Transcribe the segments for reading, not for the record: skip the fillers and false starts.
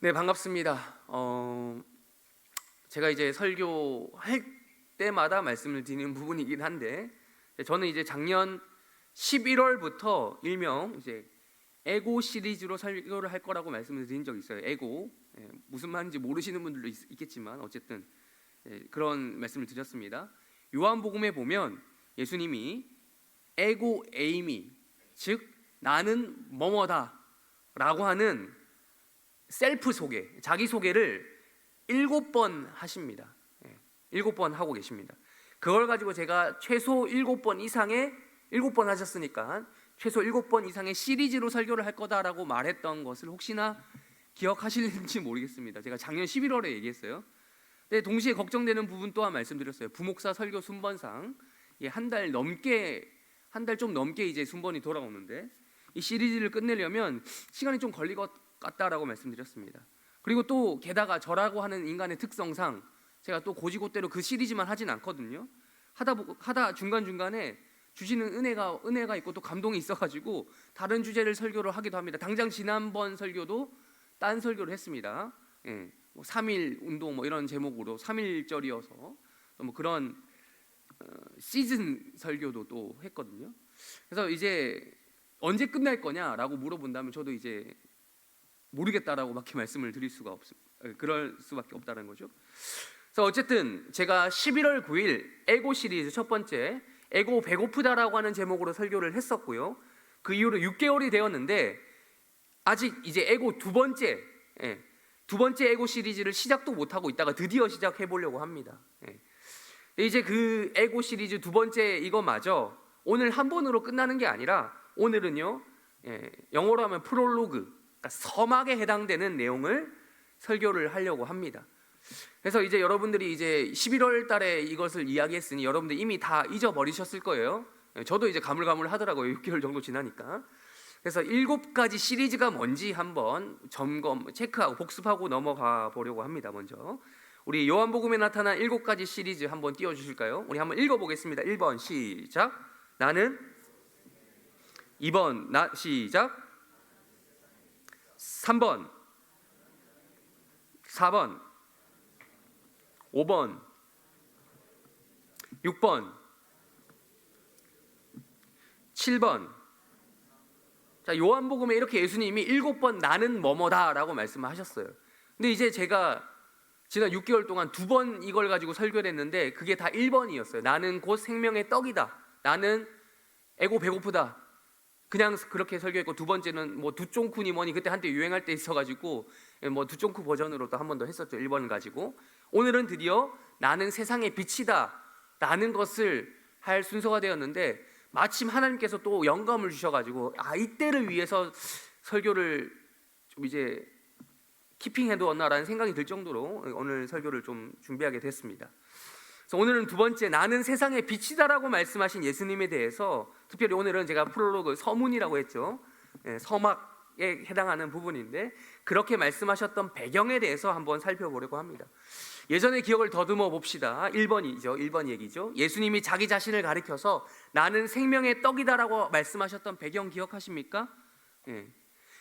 네, 반갑습니다. 제가 이제 설교할 때마다 말씀을 드리는 부분이긴 한데, 저는 이제 작년 11월부터 일명 이제 에고 시리즈로 설교를 할 거라고 말씀을 드린 적이 있어요. 에고, 무슨 말인지 모르시는 분들도 있겠지만 어쨌든 그런 말씀을 드렸습니다. 요한복음에 보면 예수님이 에고 에이미, 즉 나는 뭐뭐다라고 하는 셀프 소개, 자기 소개를 7번 하십니다. 7번 하고 계십니다. 그걸 가지고 제가 최소 7번 이상의 7번 하셨으니까 최소 7번 이상의 시리즈로 설교를 할 거다라고 말했던 것을 혹시나 기억하실지 모르겠습니다. 제가 작년 11월에 얘기했어요. 근데 동시에 걱정되는 부분 또한 말씀드렸어요. 부목사 설교 순번상 한 달 좀 넘게 이제 순번이 돌아오는데 이 시리즈를 끝내려면 시간이 좀 걸릴 것 같다라고 말씀드렸습니다. 그리고 또 게다가 저라고 하는 인간의 특성상 제가 또 고지고대로 그 시리즈만 하진 않거든요. 하다 중간중간에 주시는 은혜가 있고 또 감동이 있어가지고 다른 주제를 설교를 하기도 합니다. 당장 지난번 설교도 딴 설교를 했습니다. 3일 운동 뭐 이런 제목으로 3일절이어서 뭐 그런 시즌 설교도 또 했거든요. 그래서 이제 언제 끝날 거냐라고 물어본다면 저도 이제 모르겠다라고 밖에 말씀을 드릴 수가 없습니다. 그럴 수밖에 없다는 거죠. 그래서 어쨌든 제가 11월 9일 에고 시리즈 첫 번째 에고 배고프다라고 하는 제목으로 설교를 했었고요. 그 이후로 6개월이 되었는데 아직 이제 에고 두 번째 에고 시리즈를 시작도 못하고 있다가 드디어 시작해 보려고 합니다. 이제 그 에고 시리즈 두 번째 이거마저 오늘 한 번으로 끝나는 게 아니라 오늘은요, 영어로 하면 프롤로그, 그러니까 서막에 해당되는 내용을 설교를 하려고 합니다. 그래서 이제 여러분들이 이제 11월 달에 이것을 이야기했으니 여러분들 이미 다 잊어버리셨을 거예요. 저도 이제 가물가물하더라고요. 6개월 정도 지나니까. 그래서 7가지 시리즈가 뭔지 한번 체크하고 복습하고 넘어가 보려고 합니다. 먼저 우리 요한복음에 나타난 7가지 시리즈 한번 띄워주실까요? 우리 한번 읽어보겠습니다. 1번 시작. 나는. 2번 시작. 3번 4번 5번 6번 7번. 자, 요한복음에 이렇게 예수님이 7번 나는 뭐뭐다라고 말씀하셨어요. 근데 이제 제가 지난 6개월 동안 2번 이걸 가지고 설교를 했는데 그게 다 1번이었어요. 나는 곧 생명의 떡이다. 나는 에고 배고프다. 그냥 그렇게 설교했고, 두 번째는 뭐 두쫑쿠니 뭐니 그때 한때 유행할 때 있어가지고 뭐 두쫑쿠 버전으로 또 한 번 더 했었죠. 1번 가지고. 오늘은 드디어 나는 세상의 빛이다 라는 것을 할 순서가 되었는데 마침 하나님께서 또 영감을 주셔가지고 이때를 위해서 설교를 좀 이제 키핑해두었나라는 생각이 들 정도로 오늘 설교를 좀 준비하게 됐습니다. 그래서 오늘은 두 번째 나는 세상의 빛이다라고 말씀하신 예수님에 대해서 특별히 오늘은 제가 프롤로그 서문이라고 했죠. 서막에 해당하는 부분인데 그렇게 말씀하셨던 배경에 대해서 한번 살펴보려고 합니다. 예전의 기억을 더듬어 봅시다. 1번 얘기죠. 예수님이 자기 자신을 가리켜서 나는 생명의 떡이다라고 말씀하셨던 배경 기억하십니까?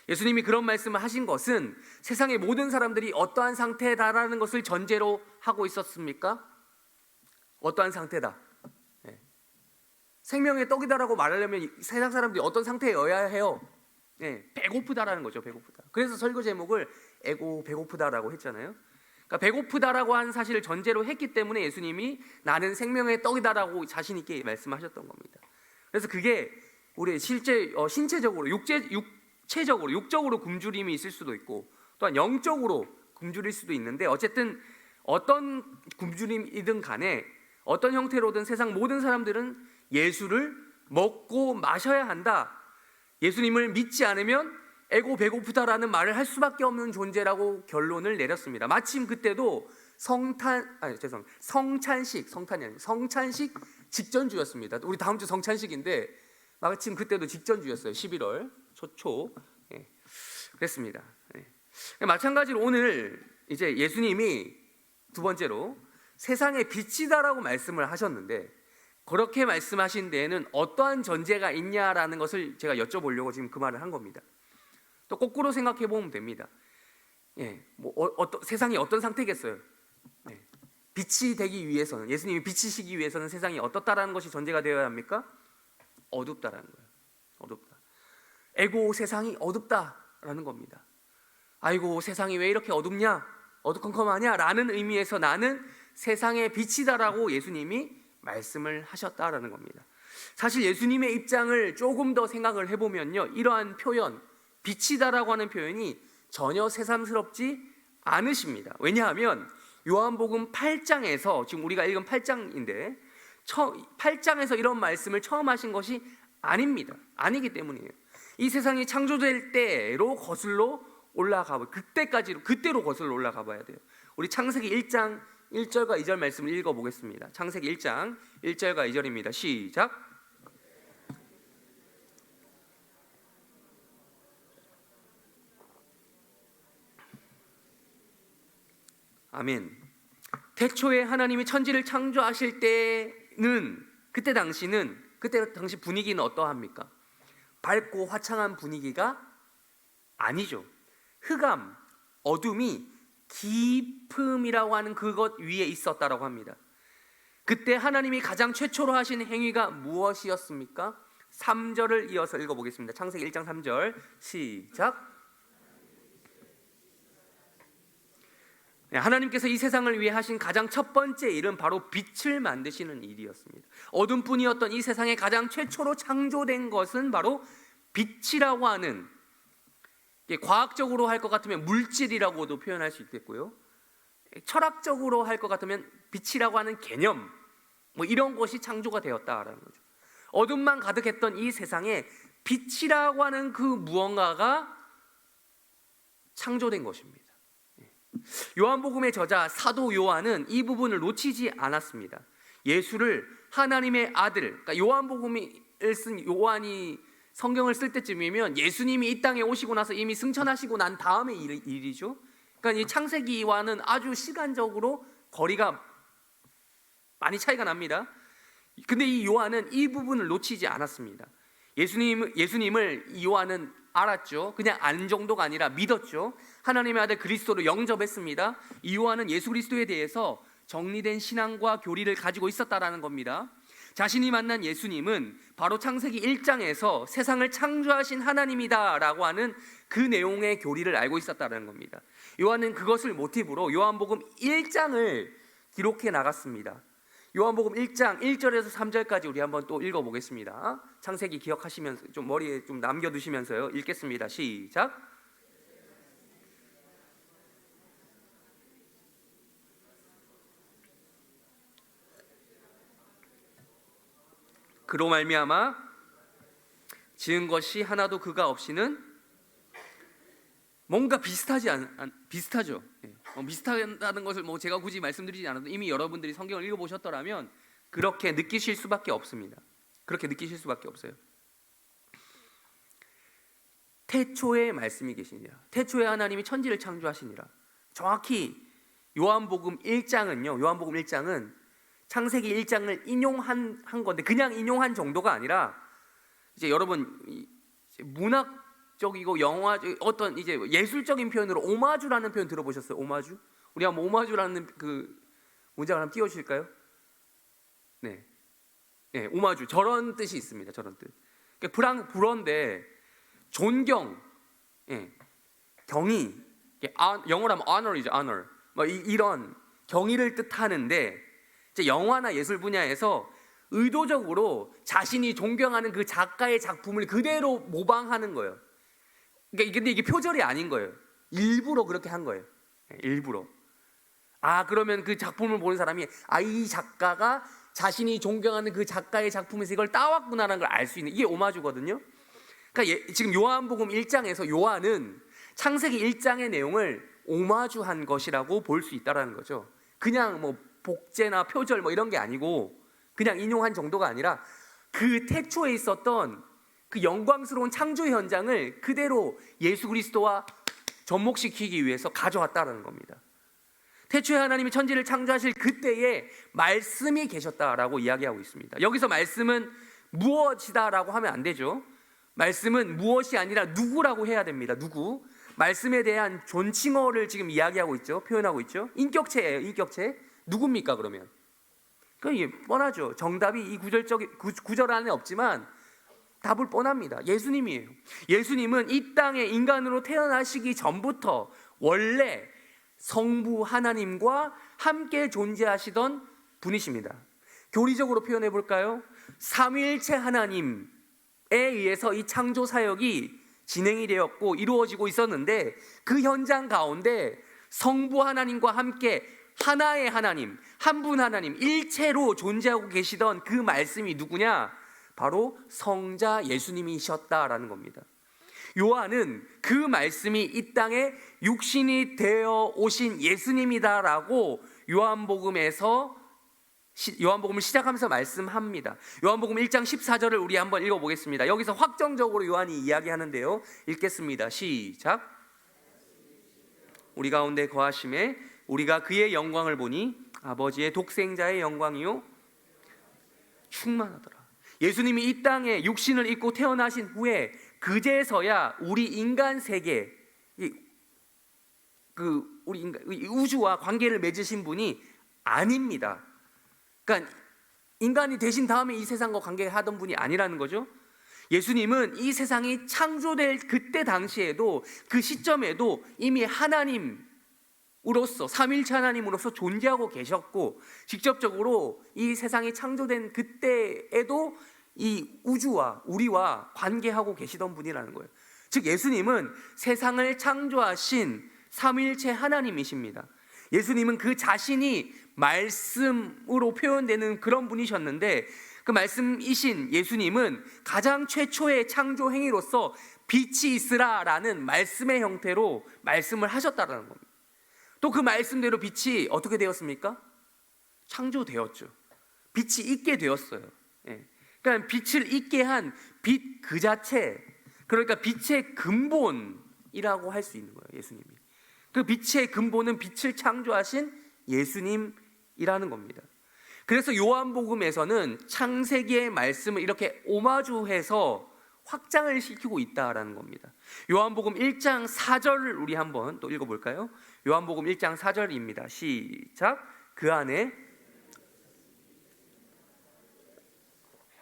예수님이 그런 말씀을 하신 것은 세상의 모든 사람들이 어떠한 상태다라는 것을 전제로 하고 있었습니까? 어떠한 상태다? 생명의 떡이다라고 말하려면 세상 사람들이 어떤 상태여야 해요? 배고프다라는 거죠. 배고프다. 그래서 설교 제목을 에고 배고프다라고 했잖아요. 그러니까 배고프다라고 하는 사실을 전제로 했기 때문에 예수님이 나는 생명의 떡이다라고 자신 있게 말씀하셨던 겁니다. 그래서 그게 우리 실제 신체적으로 육적으로 굶주림이 있을 수도 있고 또한 영적으로 굶주릴 수도 있는데 어쨌든 어떤 굶주림이든 간에 어떤 형태로든 세상 모든 사람들은 예수를 먹고 마셔야 한다. 예수님을 믿지 않으면 에고 배고프다라는 말을 할 수밖에 없는 존재라고 결론을 내렸습니다. 마침 그때도 성찬식 직전주였습니다. 우리 다음 주 성찬식인데 마침 그때도 직전주였어요. 11월 초. 그랬습니다. 마찬가지로 오늘 이제 예수님이 두 번째로 세상의 빛이다라고 말씀을 하셨는데 그렇게 말씀하신 데에는 어떠한 전제가 있냐라는 것을 제가 여쭤보려고 지금 그 말을 한 겁니다. 또 거꾸로 생각해 보면 됩니다. 세상이 어떤 상태겠어요? 빛이 되기 위해서는, 예수님이 빛이시기 위해서는 세상이 어떻다라는 것이 전제가 되어야 합니까? 어둡다라는 거예요. 어둡다. 에고 세상이 어둡다라는 겁니다. 아이고 세상이 왜 이렇게 어둡냐? 어두컴컴하냐? 라는 의미에서 나는 세상의 빛이다라고 예수님이 말씀을 하셨다라는 겁니다. 사실 예수님의 입장을 조금 더 생각을 해보면요, 이러한 표현, 빛이다라고 하는 표현이 전혀 새삼스럽지 않으십니다. 왜냐하면 요한복음 8장에서, 지금 우리가 읽은 8장인데 8장에서 이런 말씀을 처음 하신 것이 아닙니다. 아니기 때문이에요. 이 세상이 창조될 때로 거슬러 올라가 봐. 그때로 거슬러 올라가 봐야 돼요. 우리 창세기 1장 1절과 2절 말씀을 읽어 보겠습니다. 창세기 1장 1절과 2절입니다. 시작. 아멘. 태초에 하나님이 천지를 창조하실 때는, 그때 당시 분위기는 어떠합니까? 밝고 화창한 분위기가 아니죠. 흑암, 어둠이 깊음이라고 하는 그것 위에 있었다라고 합니다. 그때 하나님이 가장 최초로 하신 행위가 무엇이었습니까? 3절을 이어서 읽어보겠습니다. 창세기 1장 3절 시작. 하나님께서 이 세상을 위해 하신 가장 첫 번째 일은 바로 빛을 만드시는 일이었습니다. 어둠뿐이었던 이 세상에 가장 최초로 창조된 것은 바로 빛이라고 하는, 과학적으로 할 것 같으면 물질이라고도 표현할 수 있겠고요, 철학적으로 할 것 같으면 빛이라고 하는 개념, 이런 것이 창조가 되었다라는 거죠. 어둠만 가득했던 이 세상에 빛이라고 하는 그 무언가가 창조된 것입니다. 요한복음의 저자 사도 요한은 이 부분을 놓치지 않았습니다. 예수를 하나님의 아들, 그러니까 요한복음을 쓴 요한이 성경을 쓸 때쯤이면 예수님이 이 땅에 오시고 나서 이미 승천하시고 난 다음의 일이죠. 그러니까 이 창세기와는 아주 시간적으로 거리가 많이 차이가 납니다. 근데 이 요한은 이 부분을 놓치지 않았습니다. 예수님을 이 요한은 알았죠. 그냥 아는 정도가 아니라 믿었죠. 하나님의 아들 그리스도를 영접했습니다. 이 요한은 예수 그리스도에 대해서 정리된 신앙과 교리를 가지고 있었다라는 겁니다. 자신이 만난 예수님은 바로 창세기 1장에서 세상을 창조하신 하나님이다라고 하는 그 내용의 교리를 알고 있었다는 겁니다. 요한은 그것을 모티브로 요한복음 1장을 기록해 나갔습니다. 요한복음 1장 1절에서 3절까지 우리 한번 또 읽어보겠습니다. 창세기 기억하시면서 좀 머리에 좀 남겨두시면서요, 읽겠습니다. 시작. 그로 말미암아 지은 것이 하나도 그가 없이는, 뭔가 비슷하죠. 비슷하다는 것을 제가 굳이 말씀드리지 않아도 이미 여러분들이 성경을 읽어보셨더라면 그렇게 느끼실 수밖에 없습니다. 그렇게 느끼실 수밖에 없어요. 태초에 말씀이 계시니라. 태초에 하나님이 천지를 창조하시니라. 정확히 요한복음 1장은 창세기 1장을 인용한 건데, 그냥 인용한 정도가 아니라 이제 여러분 문학적이고 어떤 이제 예술적인 표현으로 오마주라는 표현 들어보셨어요? 오마주? 우리 한번 오마주라는 그 문장을 한번 띄워주실까요? 네, 오마주, 저런 뜻이 있습니다. 저런 뜻. 불어인데 존경, 경의, 영어로 하면 honor이죠. honor. 이런 경의를 뜻하는데, 이제 영화나 예술 분야에서 의도적으로 자신이 존경하는 그 작가의 작품을 그대로 모방하는 거예요. 근데 이게 표절이 아닌 거예요. 일부러 그렇게 한 거예요. 일부러. 그러면 그 작품을 보는 사람이 이 작가가 자신이 존경하는 그 작가의 작품에서 이걸 따왔구나라는 걸 알 수 있는, 이게 오마주거든요. 그러니까 지금 요한복음 1장에서 요한은 창세기 1장의 내용을 오마주한 것이라고 볼 수 있다라는 거죠. 그냥 복제나 표절 이런 게 아니고 그냥 인용한 정도가 아니라 그 태초에 있었던 그 영광스러운 창조 현장을 그대로 예수 그리스도와 접목시키기 위해서 가져왔다는 겁니다. 태초에 하나님이 천지를 창조하실 그때에 말씀이 계셨다라고 이야기하고 있습니다. 여기서 말씀은 무엇이다라고 하면 안 되죠. 말씀은 무엇이 아니라 누구라고 해야 됩니다. 누구? 말씀에 대한 존칭어를 지금 이야기하고 있죠. 표현하고 있죠. 인격체예요. 인격체. 누굽니까 그러면? 이게 뻔하죠. 정답이 이 구절 안에 없지만 답을 뻔합니다. 예수님이에요. 예수님은 이 땅에 인간으로 태어나시기 전부터 원래 성부 하나님과 함께 존재하시던 분이십니다. 교리적으로 표현해 볼까요? 삼위일체 하나님에 의해서 이 창조 사역이 진행이 되었고 이루어지고 있었는데, 그 현장 가운데 성부 하나님과 함께 하나의 하나님, 한 분 하나님, 일체로 존재하고 계시던 그 말씀이 누구냐? 바로 성자 예수님이셨다라는 겁니다. 요한은 그 말씀이 이 땅에 육신이 되어 오신 예수님이다라고 요한복음을 시작하면서 말씀합니다. 요한복음 1장 14절을 우리 한번 읽어보겠습니다. 여기서 확정적으로 요한이 이야기하는데요. 읽겠습니다. 시작. 우리 가운데 거하심에 우리가 그의 영광을 보니 아버지의 독생자의 영광이요 충만하더라. 예수님이 이 땅에 육신을 입고 태어나신 후에 그제서야 우리 인간 세계, 우리 우주와 관계를 맺으신 분이 아닙니다. 그러니까 인간이 되신 다음에 이 세상과 관계하던 분이 아니라는 거죠. 예수님은 이 세상이 창조될 그때 당시에도, 그 시점에도 이미 하나님으로서, 삼위일체 하나님으로서 존재하고 계셨고, 직접적으로 이 세상이 창조된 그때에도 이 우주와 우리와 관계하고 계시던 분이라는 거예요. 즉 예수님은 세상을 창조하신 삼위일체 하나님이십니다. 예수님은 그 자신이 말씀으로 표현되는 그런 분이셨는데, 그 말씀이신 예수님은 가장 최초의 창조 행위로서 빛이 있으라라는 말씀의 형태로 말씀을 하셨다라는 겁니다. 또 그 말씀대로 빛이 어떻게 되었습니까? 창조되었죠. 빛이 있게 되었어요. 그러니까 빛을 있게 한 빛 그 자체, 그러니까 빛의 근본이라고 할 수 있는 거예요. 예수님이. 그 빛의 근본은 빛을 창조하신 예수님이라는 겁니다. 그래서 요한복음에서는 창세기의 말씀을 이렇게 오마주해서 확장을 시키고 있다라는 겁니다. 요한복음 1장 4절을 우리 한번 또 읽어볼까요? 요한복음 1장 4절입니다. 시작. 그 안에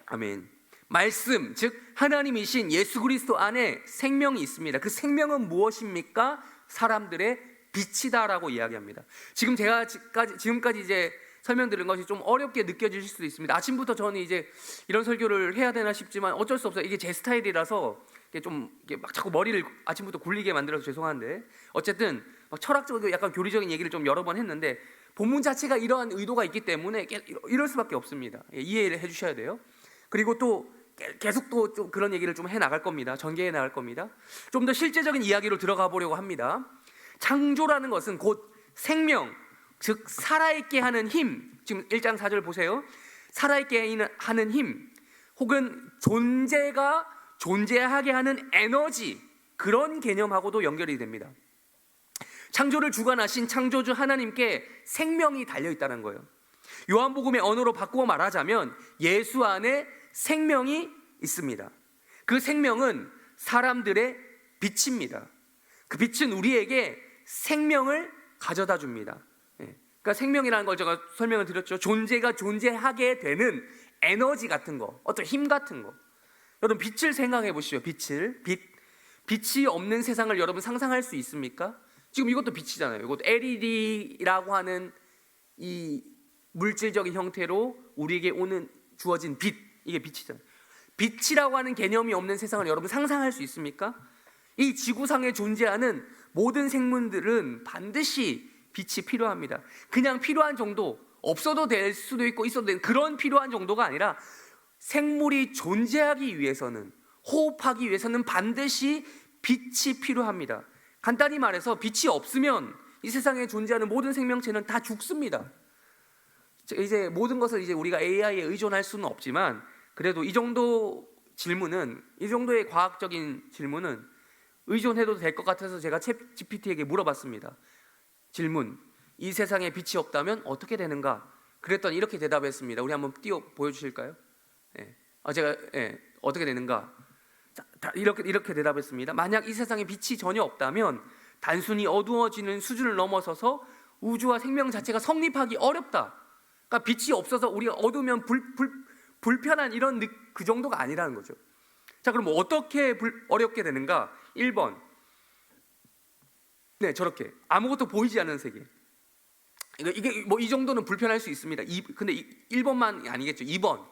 아멘. 말씀, 즉 하나님이신 예수 그리스도 안에 생명이 있습니다. 그 생명은 무엇입니까? 사람들의 빛이다라고 이야기합니다. 지금까지 이제 설명드린 것이 좀 어렵게 느껴지실 수도 있습니다. 아침부터 저는 이제 이런 설교를 해야 되나 싶지만 어쩔 수 없어요. 이게 제 스타일이라서 이게 막 자꾸 머리를 아침부터 굴리게 만들어서 죄송한데, 어쨌든 철학적이고 약간 교리적인 얘기를 좀 여러 번 했는데 본문 자체가 이러한 의도가 있기 때문에 이럴 수밖에 없습니다. 이해를 해주셔야 돼요. 그리고 또 계속 또 좀 그런 얘기를 좀 해나갈 겁니다. 전개해 나갈 겁니다. 좀 더 실제적인 이야기로 들어가 보려고 합니다. 창조라는 것은 곧 생명, 즉 살아있게 하는 힘, 지금 1장 4절 보세요. 살아있게 하는 힘, 혹은 존재가 존재하게 하는 에너지, 그런 개념하고도 연결이 됩니다. 창조를 주관하신 창조주 하나님께 생명이 달려있다는 거예요. 요한복음의 언어로 바꾸어 말하자면 예수 안에 생명이 있습니다. 그 생명은 사람들의 빛입니다. 그 빛은 우리에게 생명을 가져다 줍니다. 그러니까 생명이라는 걸 제가 설명을 드렸죠. 존재가 존재하게 되는 에너지 같은 거, 어떤 힘 같은 거. 여러분 빛을 생각해 보시죠. 빛이 없는 세상을 여러분 상상할 수 있습니까? 지금 이것도 빛이잖아요. 이것도 LED라고 하는 이 물질적인 형태로 우리에게 주어진 빛, 이게 빛이잖아요. 빛이라고 하는 개념이 없는 세상을 여러분 상상할 수 있습니까? 이 지구상에 존재하는 모든 생물들은 반드시 빛이 필요합니다. 그냥 필요한 정도, 없어도 될 수도 있고 있어도 되는 그런 필요한 정도가 아니라 생물이 존재하기 위해서는, 호흡하기 위해서는 반드시 빛이 필요합니다. 간단히 말해서 빛이 없으면 이 세상에 존재하는 모든 생명체는 다 죽습니다. 이제 모든 것을 이제 우리가 AI에 의존할 수는 없지만, 그래도 이 정도의 과학적인 질문은 의존해도 될 것 같아서 제가 챗 GPT에게 물어봤습니다. 질문, 이 세상에 빛이 없다면 어떻게 되는가? 그랬더니 이렇게 대답했습니다. 우리 한번 보여주실까요? 어떻게 되는가? 이렇게 대답했습니다. 만약 이 세상에 빛이 전혀 없다면 단순히 어두워지는 수준을 넘어서서 우주와 생명 자체가 성립하기 어렵다. 그러니까 빛이 없어서 우리가 어두우면 불편한 이런 그 정도가 아니라는 거죠. 자, 그럼 어떻게 어렵게 되는가? 1번, 네, 저렇게 아무것도 보이지 않는 세계. 이게 뭐 이 정도는 불편할 수 있습니다. 근데 1번만 아니겠죠. 2번,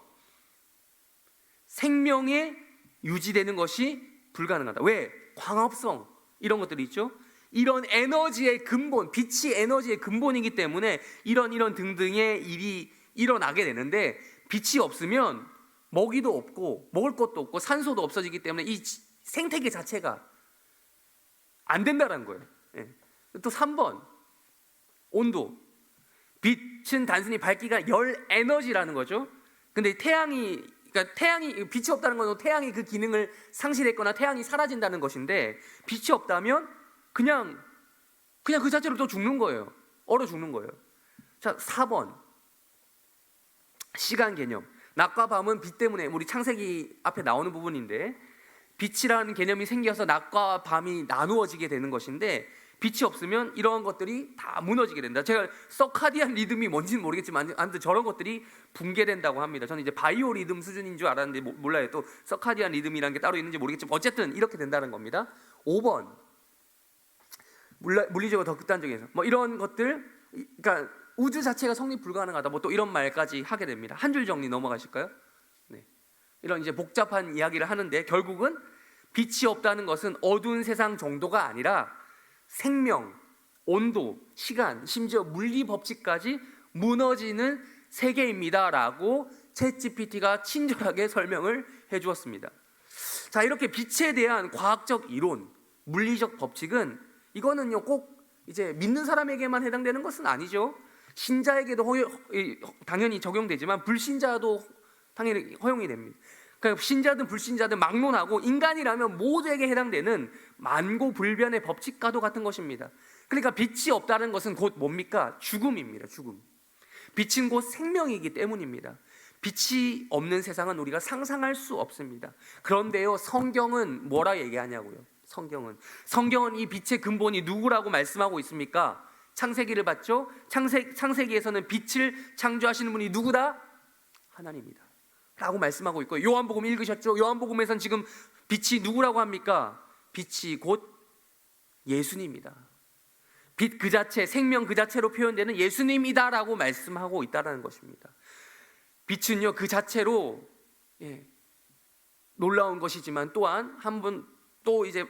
생명에 유지되는 것이 불가능하다. 왜? 광합성 이런 것들이 있죠. 이런 에너지의 근본, 빛이 에너지의 근본이기 때문에 이런 등등의 일이 일어나게 되는데, 빛이 없으면 먹이도 없고 먹을 것도 없고 산소도 없어지기 때문에 이 생태계 자체가 안 된다는 거예요. 예. 또 3번, 온도. 빛은 단순히 밝기가 열 에너지라는 거죠. 근데 태양이 빛이 없다는 건 태양이 그 기능을 상실했거나 태양이 사라진다는 것인데, 빛이 없다면 그냥 그 자체로 또 죽는 거예요. 얼어 죽는 거예요. 자, 4번, 시간 개념. 낮과 밤은 빛 때문에, 우리 창세기 앞에 나오는 부분인데, 빛이라는 개념이 생겨서 낮과 밤이 나누어지게 되는 것인데, 빛이 없으면 이러한 것들이 다 무너지게 된다. 제가 서카디안 리듬이 뭔지는 모르겠지만 아무튼 저런 것들이 붕괴된다고 합니다. 저는 이제 바이오 리듬 수준인 줄 알았는데 몰라요. 또 서카디안 리듬이라는 게 따로 있는지 모르겠지만 어쨌든 이렇게 된다는 겁니다. 5번, 물리적으로 더 극단적인 뭐 이런 것들, 그러니까 우주 자체가 성립 불가능하다, 뭐 또 이런 말까지 하게 됩니다. 한 줄 정리 넘어가실까요? 네. 이런 이제 복잡한 이야기를 하는데, 결국은 빛이 없다는 것은 어두운 세상 정도가 아니라 생명, 온도, 시간, 심지어 물리 법칙까지 무너지는 세계입니다라고 챗GPT가 친절하게 설명을 해주었습니다. 자, 이렇게 빛에 대한 과학적 이론, 물리적 법칙은 이거는요 꼭 이제 믿는 사람에게만 해당되는 것은 아니죠. 신자에게도 당연히 적용되지만 불신자도 당연히 허용이 됩니다. 그러니까 신자든 불신자든 막론하고 인간이라면 모두에게 해당되는 만고불변의 법칙과도 같은 것입니다. 그러니까 빛이 없다는 것은 곧 뭡니까? 죽음입니다. 죽음. 빛은 곧 생명이기 때문입니다. 빛이 없는 세상은 우리가 상상할 수 없습니다. 그런데요, 성경은 뭐라 얘기하냐고요. 성경은 이 빛의 근본이 누구라고 말씀하고 있습니까? 창세기를 봤죠? 창세기에서는 빛을 창조하시는 분이 누구다? 하나님이다 라고 말씀하고 있고, 요한복음 읽으셨죠? 요한복음에서는 지금 빛이 누구라고 합니까? 빛이 곧 예수님이다. 빛 그 자체, 생명 그 자체로 표현되는 예수님이다라고 말씀하고 있다는 것입니다. 빛은요 그 자체로 놀라운 것이지만 또한 한번 또 이제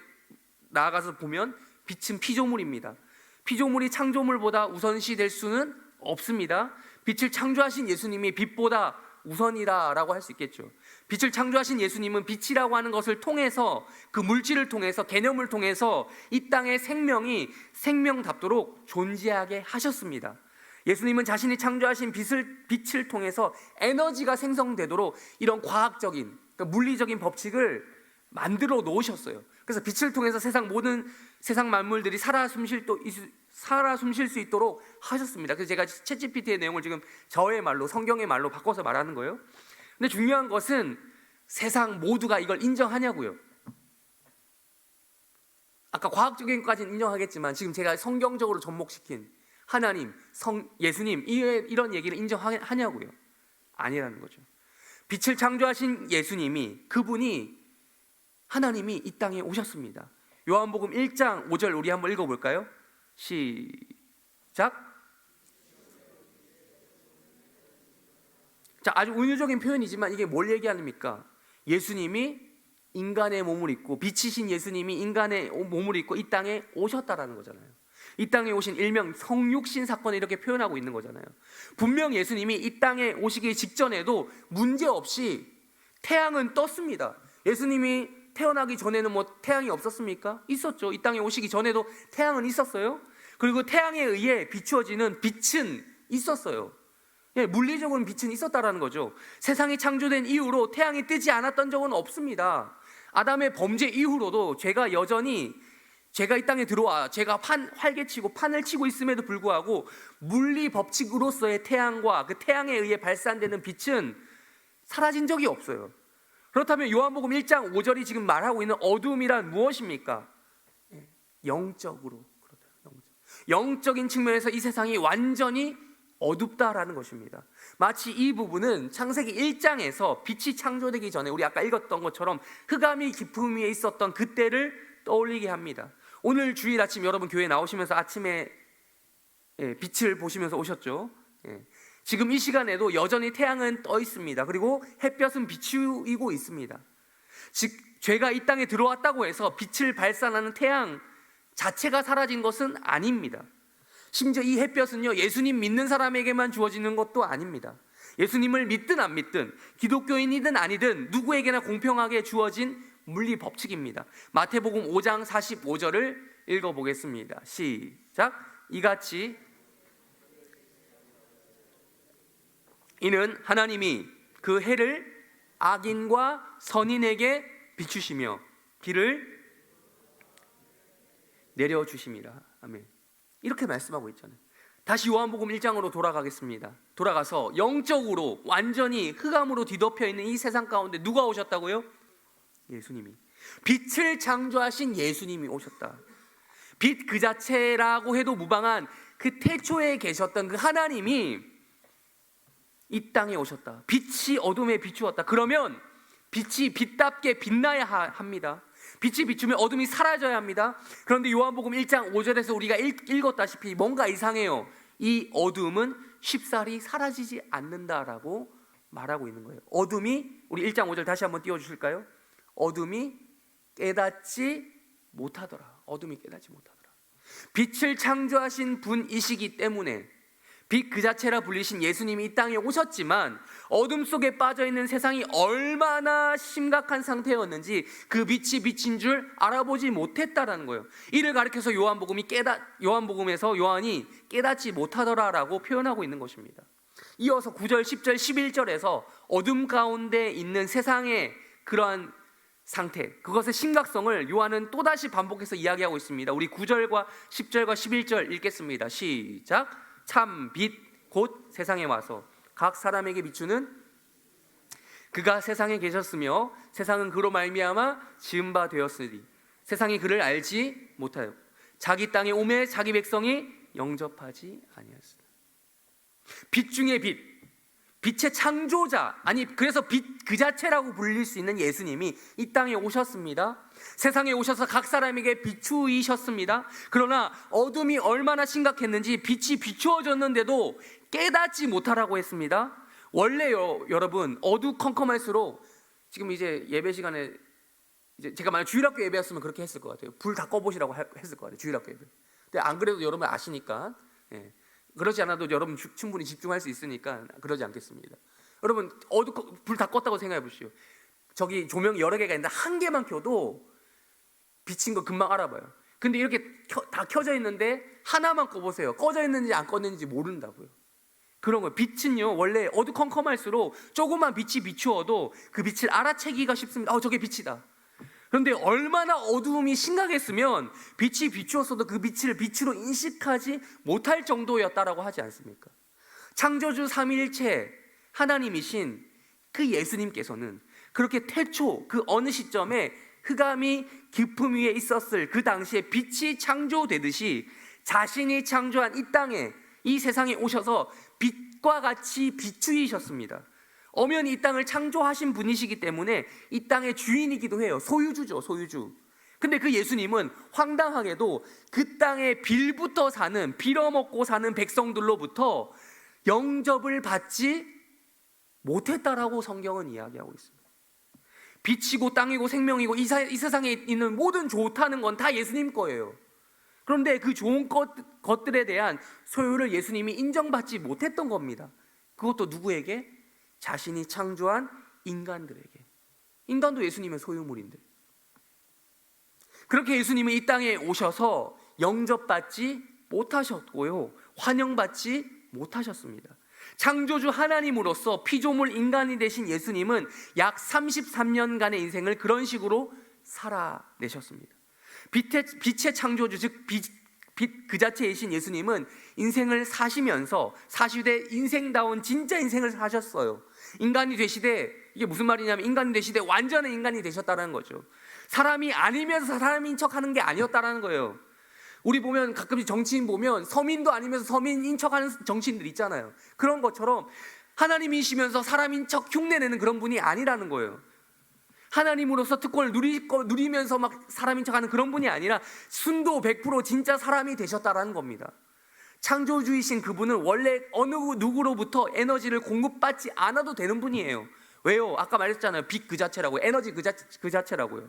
나아가서 보면 빛은 피조물입니다. 피조물이 창조물보다 우선시 될 수는 없습니다. 빛을 창조하신 예수님이 빛보다 우선이다라고 할 수 있겠죠. 빛을 창조하신 예수님은 빛이라고 하는 것을 통해서, 그 물질을 통해서, 개념을 통해서 이 땅의 생명이 생명답도록 존재하게 하셨습니다. 예수님은 자신이 창조하신 빛을 통해서 에너지가 생성되도록 이런 과학적인, 그러니까 물리적인 법칙을 만들어 놓으셨어요. 그래서 빛을 통해서 세상 만물들이 살아 숨쉴 수 있도록 하셨습니다. 그래서 제가 챗GPT의 내용을 지금 저의 말로, 성경의 말로 바꿔서 말하는 거예요. 근데 중요한 것은 세상 모두가 이걸 인정하냐고요. 아까 과학적인 것까지는 인정하겠지만 지금 제가 성경적으로 접목시킨 하나님, 예수님, 이런 얘기를 인정하냐고요. 아니라는 거죠. 빛을 창조하신 예수님이, 그분이, 하나님이 이 땅에 오셨습니다. 요한복음 1장 5절 우리 한번 읽어볼까요? 시작. 자, 아주 은유적인 표현이지만 이게 뭘 얘기합니까? 예수님이 인간의 몸을 입고, 빛이신 예수님이 인간의 몸을 입고 이 땅에 오셨다라는 거잖아요. 이 땅에 오신 일명 성육신 사건을 이렇게 표현하고 있는 거잖아요. 분명 예수님이 이 땅에 오시기 직전에도 문제없이 태양은 떴습니다. 예수님이 태어나기 전에는 뭐 태양이 없었습니까? 있었죠. 이 땅에 오시기 전에도 태양은 있었어요. 그리고 태양에 의해 비추어지는 빛은 있었어요. 물리적으로는 빛은 있었다라는 거죠. 세상이 창조된 이후로 태양이 뜨지 않았던 적은 없습니다. 아담의 범죄 이후로도 죄가 이 땅에 들어와 죄가 활개치고 판을 치고 있음에도 불구하고 물리 법칙으로서의 태양과 그 태양에 의해 발산되는 빛은 사라진 적이 없어요. 그렇다면 요한복음 1장 5절이 지금 말하고 있는 어둠이란 무엇입니까? 영적으로, 영적인 측면에서 이 세상이 완전히 어둡다라는 것입니다. 마치 이 부분은 창세기 1장에서 빛이 창조되기 전에 우리 아까 읽었던 것처럼 흑암이 깊음 위에 있었던 그때를 떠올리게 합니다. 오늘 주일 아침 여러분 교회 나오시면서 아침에 빛을 보시면서 오셨죠? 지금 이 시간에도 여전히 태양은 떠 있습니다. 그리고 햇볕은 비추이고 있습니다. 즉 죄가 이 땅에 들어왔다고 해서 빛을 발산하는 태양 자체가 사라진 것은 아닙니다. 심지어 이 햇볕은요, 예수님 믿는 사람에게만 주어지는 것도 아닙니다. 예수님을 믿든 안 믿든, 기독교인이든 아니든 누구에게나 공평하게 주어진 물리 법칙입니다. 마태복음 5장 45절을 읽어보겠습니다. 시작. 이같이 이는 하나님이 그 해를 악인과 선인에게 비추시며 비를 내려주심이라. 아멘. 이렇게 말씀하고 있잖아요. 다시 요한복음 1장으로 돌아가겠습니다. 돌아가서 영적으로 완전히 흑암으로 뒤덮여 있는 이 세상 가운데 누가 오셨다고요? 예수님이. 빛을 창조하신 예수님이 오셨다. 빛 그 자체라고 해도 무방한 그 태초에 계셨던 그 하나님이 이 땅에 오셨다. 빛이 어둠에 비추었다. 그러면 빛이 빛답게 빛나야 합니다. 빛이 비추면 어둠이 사라져야 합니다. 그런데 요한복음 1장 5절에서 우리가 읽었다시피 뭔가 이상해요. 이 어둠은 쉽사리 사라지지 않는다라고 말하고 있는 거예요. 어둠이, 우리 1장 5절 다시 한번 띄워주실까요? 어둠이 깨닫지 못하더라. 어둠이 깨닫지 못하더라. 빛을 창조하신 분이시기 때문에 빛 그 자체라 불리신 예수님이 이 땅에 오셨지만 어둠 속에 빠져있는 세상이 얼마나 심각한 상태였는지 그 빛이 빛인 줄 알아보지 못했다라는 거예요. 이를 가리켜서 요한복음에서 요한이 깨닫지 못하더라라고 표현하고 있는 것입니다. 이어서 9절, 10절, 11절에서 어둠 가운데 있는 세상의 그러한 상태, 그것의 심각성을 요한은 또다시 반복해서 이야기하고 있습니다. 우리 9절과 10절과 11절 읽겠습니다. 시작. 참 빛 곧 세상에 와서 각 사람에게 비추는 그가 세상에 계셨으며 세상은 그로 말미암아 지은 바 되었으니 세상이 그를 알지 못하여 자기 땅에 오매 자기 백성이 영접하지 아니하였으나. 빛 중에 빛, 빛의 창조자, 아니 그래서 빛 그 자체라고 불릴 수 있는 예수님이 이 땅에 오셨습니다. 세상에 오셔서 각 사람에게 비추이셨습니다. 그러나 어둠이 얼마나 심각했는지 빛이 비추어졌는데도 깨닫지 못하라고 했습니다. 원래요, 여러분, 어두컴컴할수록 지금 이제 예배 시간에 이제 제가 만약 주일학교 예배였으면 그렇게 했을 것 같아요. 불 다 꺼보시라고 했을 것 같아요. 주일학교 예배. 근데 안 그래도 여러분 아시니까, 그러지 않아도 여러분 충분히 집중할 수 있으니까 그러지 않겠습니다. 여러분 불 다 껐다고 생각해 보시오. 저기 조명이 여러 개가 있는데 한 개만 켜도 비친 거 금방 알아봐요. 근데 이렇게 다 켜져 있는데 하나만 꺼보세요. 꺼져 있는지 안 꺼졌는지 모른다고요. 그런 거예요. 빛은요, 원래 어두컴컴할수록 조금만 빛이 비추어도 그 빛을 알아채기가 쉽습니다. 저게 빛이다. 그런데 얼마나 어두움이 심각했으면 빛이 비추었어도 그 빛을 빛으로 인식하지 못할 정도였다라고 하지 않습니까? 창조주 삼위일체 하나님이신 그 예수님께서는 그렇게 태초 그 어느 시점에 흑암이 깊음 위에 있었을 그 당시에 빛이 창조되듯이 자신이 창조한 이 땅에, 이 세상에 오셔서 빛과 같이 비추이셨습니다. 엄연히 이 땅을 창조하신 분이시기 때문에 이 땅의 주인이기도 해요. 소유주죠, 소유주. 근데 그 예수님은 황당하게도 그 땅에 빌부터 사는, 빌어먹고 사는 백성들로부터 영접을 받지 못했다라고 성경은 이야기하고 있습니다. 빛이고 땅이고 생명이고 이 세상에 있는 모든 좋다는 건 다 예수님 거예요. 그런데 그 좋은 것들에 대한 소유를 예수님이 인정받지 못했던 겁니다. 그것도 누구에게? 자신이 창조한 인간들에게. 인간도 예수님의 소유물인데. 그렇게 예수님은 이 땅에 오셔서 영접받지 못하셨고요, 환영받지 못하셨습니다. 창조주 하나님으로서 피조물 인간이 되신 예수님은 약 33년간의 인생을 그런 식으로 살아내셨습니다. 빛의 창조주, 즉 빛 그 자체이신 예수님은 인생을 사시면서 사시되 인생다운 진짜 인생을 사셨어요. 인간이 되시되 이게 무슨 말이냐면 인간이 되시되 완전한 인간이 되셨다는 거죠. 사람이 아니면서 사람인 척하는 게 아니었다라는 거예요. 우리 보면 가끔씩 정치인 보면 서민도 아니면서 서민인 척하는 정치인들 있잖아요. 그런 것처럼 하나님이시면서 사람인 척 흉내내는 그런 분이 아니라는 거예요. 하나님으로서 특권을 누리면서 막 사람인 척하는 그런 분이 아니라 순도 100% 진짜 사람이 되셨다라는 겁니다. 창조주이신 그분은 원래 어느 누구로부터 에너지를 공급받지 않아도 되는 분이에요. 왜요? 아까 말했잖아요. 빛 그 자체라고요. 에너지 그 자체라고요.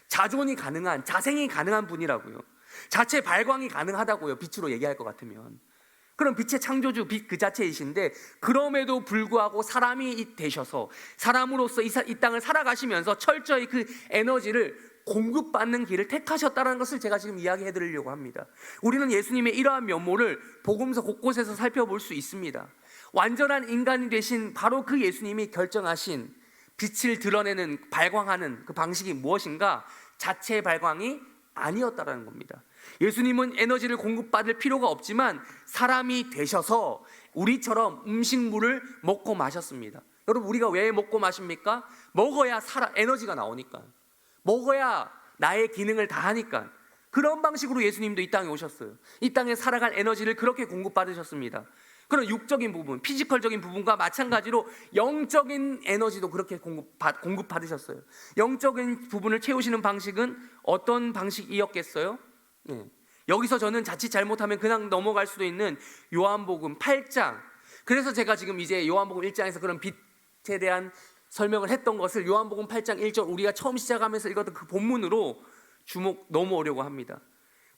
자존이 가능한, 자생이 가능한 분이라고요. 자체 발광이 가능하다고요. 빛으로 얘기할 것 같으면. 그럼 빛의 창조주, 빛 그 자체이신데 그럼에도 불구하고 사람이 되셔서 사람으로서 이 땅을 살아가시면서 철저히 그 에너지를 공급받는 길을 택하셨다는 것을 제가 지금 이야기해 드리려고 합니다. 우리는 예수님의 이러한 면모를 복음서 곳곳에서 살펴볼 수 있습니다. 완전한 인간이 되신 바로 그 예수님이 결정하신 빛을 드러내는, 발광하는 그 방식이 무엇인가? 자체의 발광이 아니었다라는 겁니다. 예수님은 에너지를 공급받을 필요가 없지만 사람이 되셔서 우리처럼 음식물을 먹고 마셨습니다. 여러분, 우리가 왜 먹고 마십니까? 먹어야 에너지가 나오니까, 먹어야 나의 기능을 다 하니까. 그런 방식으로 예수님도 이 땅에 오셨어요. 이 땅에 살아갈 에너지를 그렇게 공급받으셨습니다. 그런 육적인 부분, 피지컬적인 부분과 마찬가지로 영적인 에너지도 그렇게 공급받으셨어요. 영적인 부분을 채우시는 방식은 어떤 방식이었겠어요? 여기서 저는 자칫 잘못하면 그냥 넘어갈 수도 있는 요한복음 8장. 그래서 제가 지금 이제 요한복음 1장에서 그런 빛에 대한 설명을 했던 것을 요한복음 8장 1절 우리가 처음 시작하면서 읽었던 그 본문으로 넘어오려고 합니다.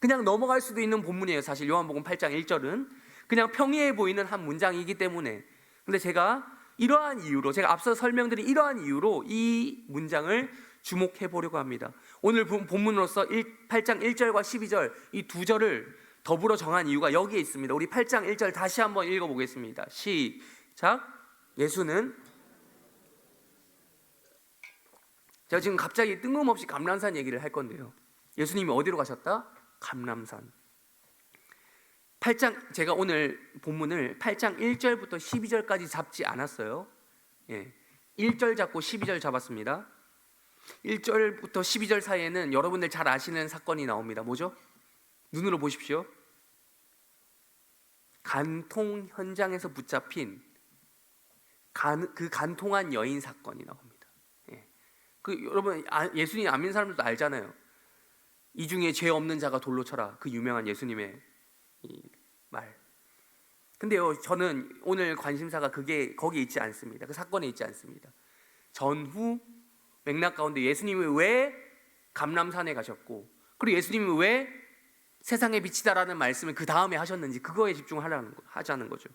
그냥 넘어갈 수도 있는 본문이에요. 사실 요한복음 8장 1절은 그냥 평이해 보이는 한 문장이기 때문에. 근데 제가 이러한 이유로, 제가 앞서 설명드린 이러한 이유로 이 문장을 주목해 보려고 합니다. 오늘 본문으로서 8장 1절과 12절 이 두 절을 더불어 정한 이유가 여기에 있습니다. 우리 8장 1절 다시 한번 읽어보겠습니다. 시작. 예수는, 제가 지금 갑자기 뜬금없이 감람산 얘기를 할 건데요, 예수님이 어디로 가셨다? 감람산. 8장, 제가 오늘 본문을 8장 1절부터 12절까지 잡지 않았어요. 1절 잡고 12절 잡았습니다. 1절부터 12절 사이에는 여러분들 잘 아시는 사건이 나옵니다. 뭐죠? 눈으로 보십시오. 간통 현장에서 붙잡힌 그 간통한 여인 사건이 나옵니다. 여러분, 예수님 안 믿는 사람들도 알잖아요. 이 중에 죄 없는 자가 돌로 쳐라, 그 유명한 예수님의 이 말. 근데요, 저는 오늘 관심사가 거기에 있지 않습니다. 그 사건에 있지 않습니다. 전후 맥락 가운데 예수님이 왜 감람산에 가셨고, 그리고 예수님이 왜 세상의 빛이다라는 말씀을 그 다음에 하셨는지, 그거에 집중하자는 거죠.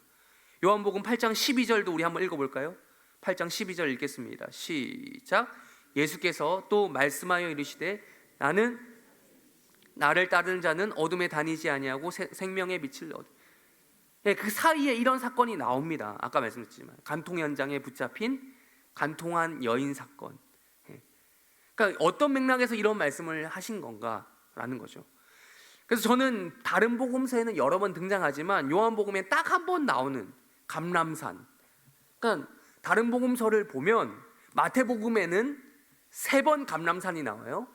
요한복음 8장 12절도 우리 한번 읽어볼까요? 8장 12절 읽겠습니다. 시작. 예수께서 또 말씀하여 이르시되 나를 따르는 자는 어둠에 다니지 아니하고 생명의 빛을 얻으리라. 그 사이에 이런 사건이 나옵니다. 아까 말씀드렸지만 간통 현장에 붙잡힌 간통한 여인 사건. 그러니까 어떤 맥락에서 이런 말씀을 하신 건가라는 거죠. 그래서 저는 다른 복음서에는 여러 번 등장하지만 요한복음에 딱 한 번 나오는 감람산. 그러니까 다른 복음서를 보면 마태복음에는 3번 감람산이 나와요.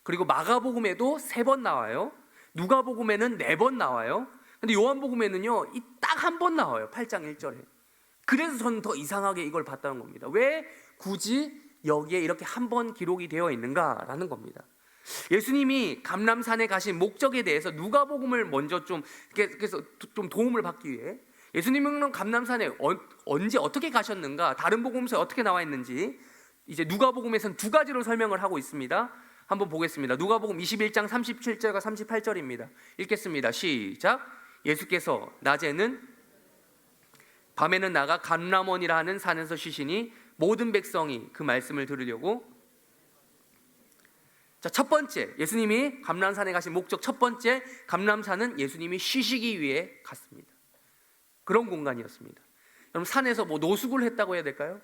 그리고 마가복음에도 3번 나와요. 누가복음에는 4번 나와요. 근데 요한복음에는요, 딱 한 번 나와요. 8장 1절에. 그래서 저는 더 이상하게 이걸 봤다는 겁니다. 왜 굳이 여기에 이렇게 한 번 기록이 되어 있는가라는 겁니다. 예수님이 감람산에 가신 목적에 대해서 누가복음을 먼저 그래서 좀 도움을 받기 위해, 예수님은 감람산에 언제 어떻게 가셨는가, 다른 복음서에 어떻게 나와 있는지 이제 누가복음에서는 2가지로 설명을 하고 있습니다. 한번 보겠습니다. 누가복음 21장 37절과 38절입니다. 읽겠습니다. 시작. 예수께서 낮에는 밤에는 나가 감람원이라 하는 산에서 쉬시니 모든 백성이 그 말씀을 들으려고. 자, 첫 번째, 예수님이 감람산에 가신 목적 첫 번째, 감람산은 예수님이 쉬시기 위해 갔습니다. 그런 공간이었습니다. 여러분, 산에서 노숙을 했다고 해야 될까요?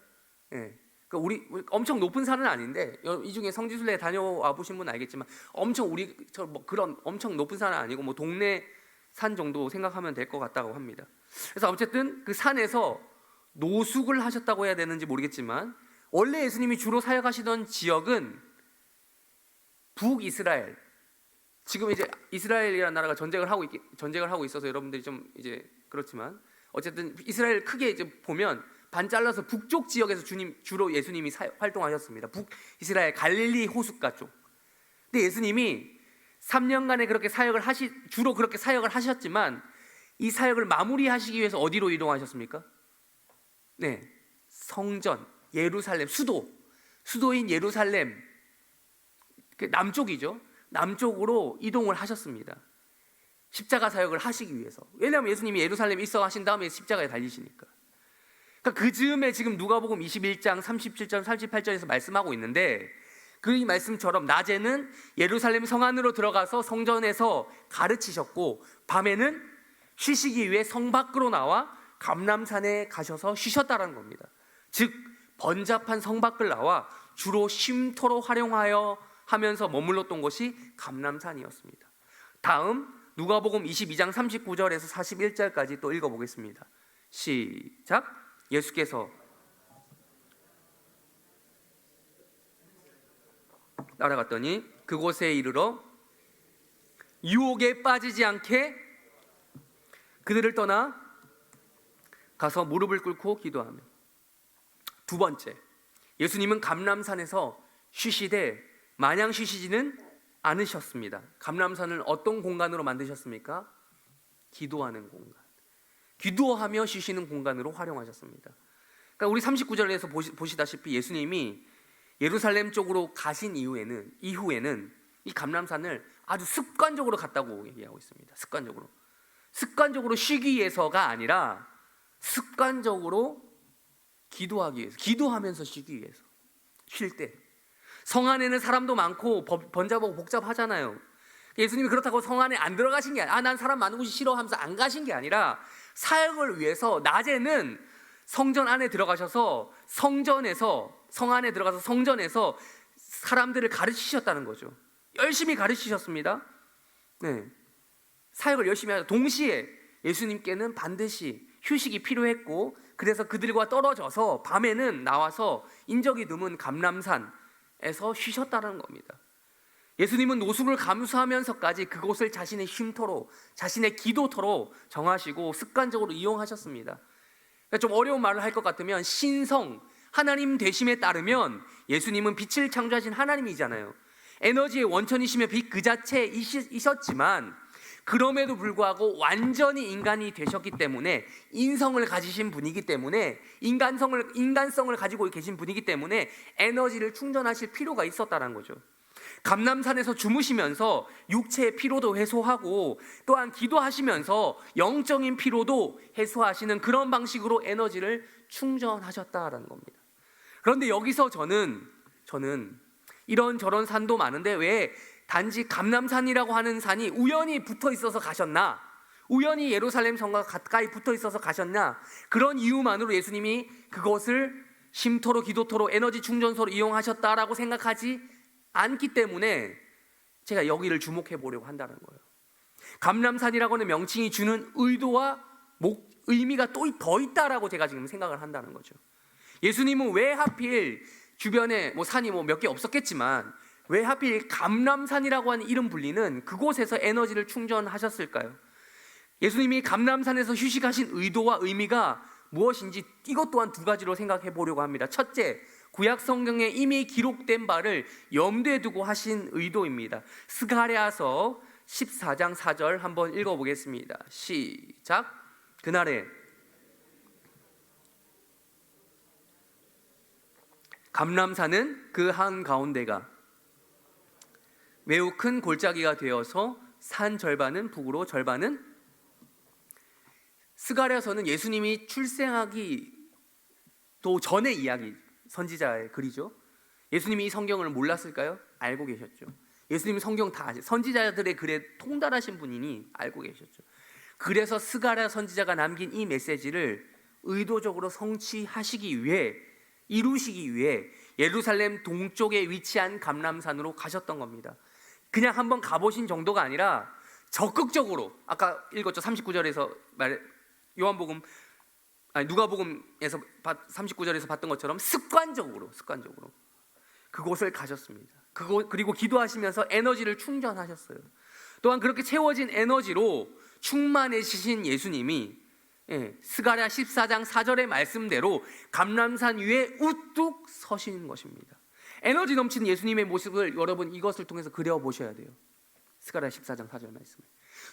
그러니까 우리 엄청 높은 산은 아닌데, 이 중에 성지순례 다녀와 보신 분은 알겠지만 그런 엄청 높은 산은 아니고 동네 산 정도 생각하면 될 것 같다고 합니다. 그래서 어쨌든 그 산에서 노숙을 하셨다고 해야 되는지 모르겠지만 원래 예수님이 주로 사역하시던 지역은 북이스라엘, 지금 이제 이스라엘이라는 나라가 전쟁을 하고 있어서 여러분들이 좀 이제 그렇지만 어쨌든 이스라엘 크게 이제 보면 반 잘라서 북쪽 지역에서 주로 예수님이 활동하셨습니다. 북이스라엘 갈릴리 호숫가 쪽. 근데 예수님이 3년간에 주로 그렇게 사역을 하셨지만 이 사역을 마무리하시기 위해서 어디로 이동하셨습니까? 네, 성전, 예루살렘, 수도인 예루살렘, 남쪽이죠. 남쪽으로 이동을 하셨습니다. 십자가 사역을 하시기 위해서. 왜냐하면 예수님이 예루살렘에 있어 하신 다음에 십자가에 달리시니까. 그러니까 그 즈음에 지금 누가복음 21장 37절 38절에서 말씀하고 있는데, 그 이 말씀처럼 낮에는 예루살렘 성 안으로 들어가서 성전에서 가르치셨고 밤에는 쉬시기 위해 성 밖으로 나와 감람산에 가셔서 쉬셨다는 겁니다. 즉 번잡한 성 밖을 나와 주로 쉼터로 활용하여 하면서 머물렀던 곳이 감람산이었습니다. 다음 누가복음 22장 39절에서 41절까지 또 읽어보겠습니다. 시작. 예수께서 따라갔더니 그곳에 이르러 유혹에 빠지지 않게 그들을 떠나 가서 무릎을 꿇고 기도하며. 두 번째, 예수님은 감람산에서 쉬시되 마냥 쉬시지는 않으셨습니다. 감람산을 어떤 공간으로 만드셨습니까? 기도하는 공간, 기도하며 쉬시는 공간으로 활용하셨습니다. 그러니까 우리 39절에서 보시다시피 예수님이 예루살렘 쪽으로 가신 이후에는 이 감람산을 아주 습관적으로 갔다고 얘기하고 있습니다. 습관적으로 쉬기 위해서가 아니라 습관적으로 기도하기 위해서, 기도하면서 쉬기 위해서. 쉴 때 성 안에는 사람도 많고 번잡하고 복잡하잖아요. 예수님이 그렇다고 성 안에 안 들어가신 게 아니라 난 사람 많은 곳이 싫어하면서 안 가신 게 아니라 사역을 위해서 낮에는 성전 안에 들어가셔서 성 안에 들어가서 성전에서 사람들을 가르치셨다는 거죠. 열심히 가르치셨습니다. 네, 사역을 열심히 하죠. 동시에 예수님께는 반드시 휴식이 필요했고, 그래서 그들과 떨어져서 밤에는 나와서 인적이 드문 감람산에서 쉬셨다는 겁니다. 예수님은 노숙을 감수하면서까지 그곳을 자신의 쉼터로, 자신의 기도터로 정하시고 습관적으로 이용하셨습니다. 그러니까 좀 어려운 말을 할 것 같으면 신성, 하나님 되심에 따르면 예수님은 빛을 창조하신 하나님이잖아요. 에너지의 원천이시며 빛 그 자체이셨지만 그럼에도 불구하고 완전히 인간이 되셨기 때문에, 인성을 가지신 분이기 때문에, 인간성을 가지고 계신 분이기 때문에 에너지를 충전하실 필요가 있었다는 거죠. 감람산에서 주무시면서 육체의 피로도 해소하고 또한 기도하시면서 영적인 피로도 해소하시는 그런 방식으로 에너지를 충전하셨다라는 겁니다. 그런데 여기서 저는 이런저런 산도 많은데 왜 단지 감람산이라고 하는 산이 우연히 붙어 있어서 가셨나? 우연히 예루살렘 성과 가까이 붙어 있어서 가셨나? 그런 이유만으로 예수님이 그것을 쉼터로, 기도터로, 에너지 충전소로 이용하셨다라고 생각하지 않기 때문에 제가 여기를 주목해 보려고 한다는 거예요. 감람산이라고 하는 명칭이 주는 의도와 의미가 또 더 있다라고 제가 지금 생각을 한다는 거죠. 예수님은 왜 하필 주변에 산이 몇 개 없었겠지만 왜 하필 감람산이라고 하는 이름 불리는 그곳에서 에너지를 충전하셨을까요? 예수님이 감람산에서 휴식하신 의도와 의미가 무엇인지 이것 또한 두 가지로 생각해 보려고 합니다. 첫째, 구약 성경에 이미 기록된 바를 염두에 두고 하신 의도입니다. 스가랴서 14장 4절 한번 읽어보겠습니다. 시작. 그날에 감람산은 그 한가운데가 매우 큰 골짜기가 되어서 산 절반은 북으로 절반은, 스가랴서는 예수님이 출생하기 또 전의 이야기, 선지자의 글이죠. 예수님이 이 성경을 몰랐을까요? 알고 계셨죠. 예수님이 성경 다 선지자들의 글에 통달하신 분이니 알고 계셨죠. 그래서 스가랴 선지자가 남긴 이 메시지를 의도적으로 성취하시기 위해, 이루시기 위해 예루살렘 동쪽에 위치한 감람산으로 가셨던 겁니다. 그냥 한번 가보신 정도가 아니라 적극적으로, 아까 읽었죠. 39절에서 요한복음 누가복음에서 39절에서 봤던 것처럼 습관적으로 그곳을 가셨습니다. 그리고 기도하시면서 에너지를 충전하셨어요. 또한 그렇게 채워진 에너지로 충만해지신 예수님이 스가랴 14장 4절의 말씀대로 감람산 위에 우뚝 서시는 것입니다. 에너지 넘치는 예수님의 모습을 여러분 이것을 통해서 그려보셔야 돼요. 스가랴 14장 4절 말씀.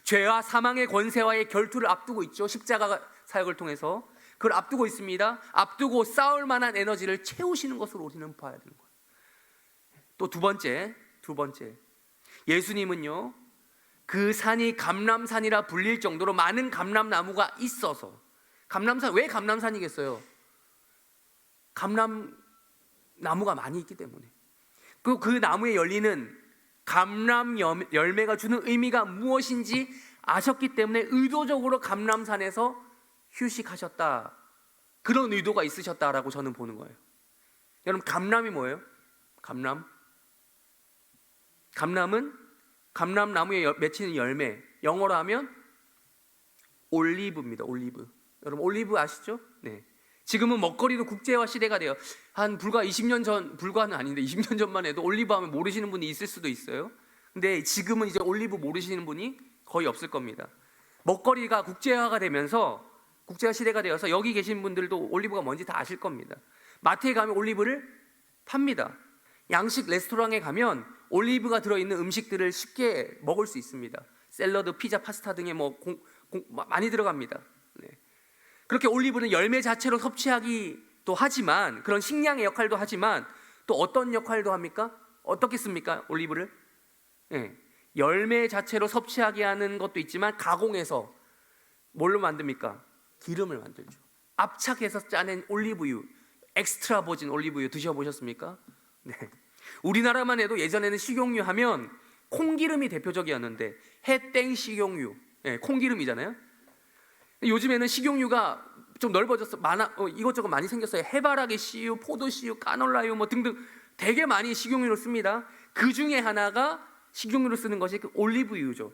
죄와 사망의 권세와의 결투를 앞두고 있죠. 십자가 사역을 통해서 그걸 앞두고 있습니다. 앞두고 싸울 만한 에너지를 채우시는 것으로 우리는 봐야 되는 거예요. 또 두 번째, 예수님은요, 그 산이 감람산이라 불릴 정도로 많은 감람나무가 있어서, 왜 감람산이겠어요? 감람나무가 많이 있기 때문에. 그 나무에 열리는 감람 열매가 주는 의미가 무엇인지 아셨기 때문에 의도적으로 감람산에서 휴식하셨다, 그런 의도가 있으셨다라고 저는 보는 거예요. 여러분, 감람이 뭐예요? 감람은 감람나무에 맺히는 열매, 영어로 하면 올리브입니다. 올리브. 여러분 올리브 아시죠? 네. 지금은 먹거리도 국제화 시대가 돼요. 불과 20년 전, 불과는 아닌데 20년 전만 해도 올리브 하면 모르시는 분이 있을 수도 있어요. 근데 지금은 이제 올리브 모르시는 분이 거의 없을 겁니다. 먹거리가 국제화가 되면서, 국제화 시대가 되어서 여기 계신 분들도 올리브가 뭔지 다 아실 겁니다. 마트에 가면 올리브를 팝니다. 양식 레스토랑에 가면 올리브가 들어있는 음식들을 쉽게 먹을 수 있습니다. 샐러드, 피자, 파스타 등에 많이 들어갑니다. 네. 그렇게 올리브는 열매 자체로 섭취하기도 하지만, 그런 식량의 역할도 하지만 또 어떤 역할도 합니까? 어떻게 씁니까? 올리브를? 네. 열매 자체로 섭취하게 하는 것도 있지만 가공해서 뭘로 만듭니까? 기름을 만들죠. 압착해서 짜낸 올리브유, 엑스트라 버진 올리브유 드셔보셨습니까? 네. 우리나라만 해도 예전에는 식용유 하면 콩기름이 대표적이었는데, 해땡 식용유, 콩기름이잖아요. 요즘에는 식용유가 좀 넓어져서 이것저것 많이 생겼어요. 해바라기 씨유, 포도 씨유, 까놀라유 등등 되게 많이 식용유를 씁니다. 그 중에 하나가 식용유로 쓰는 것이 그 올리브유죠.